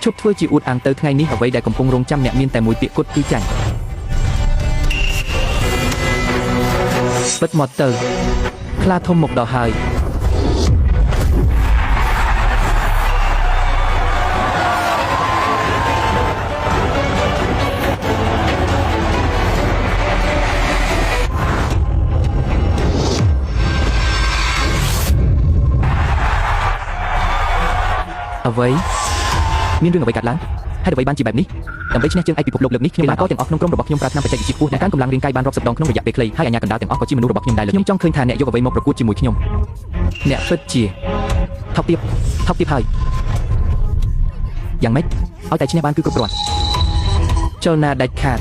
ឈប់ធ្វើជាអួតអាងទៅថ្ងៃនេះអ្វីដែលកំពុងរងចាំអ្នកមានតែមួយពាក្យគត់គឺចាញ់បិទមាត់ទៅខ្លាធំមកដល់ហើយអ្វីមានរឿងអ្វីកើតឡើងហេតុអ្វីបានជាបែបនេះដើម្បីឈ្នះជើងឯកពិភពលោកលើកនេះខ្ញុំកីឡាករទាំងអស់ក្នុងក្រុមរបស់ខ្ញុំប្រើថ្នាំបច្ចេកវិទ្យាខ្ពស់អ្នកកាន់កម្លាំងរាងកាយបានរាប់សិបដងក្នុងរយៈពេលខ្លីហើយអាញាកណ្ដាលទាំងអស់ក៏ជាមនុស្សរបស់ខ្ញុំដែរខ្ញុំចង់ឃើញថាអ្នកយកអ្វីមកប្រកួតជាមួយខ្ញុំអ្នកពិតជាថោកទាបហើយយ៉ាងម៉េចឲ្យតែឈ្នះបានគឺគ្រប់គ្រាន់ចលនាដាច់ខាត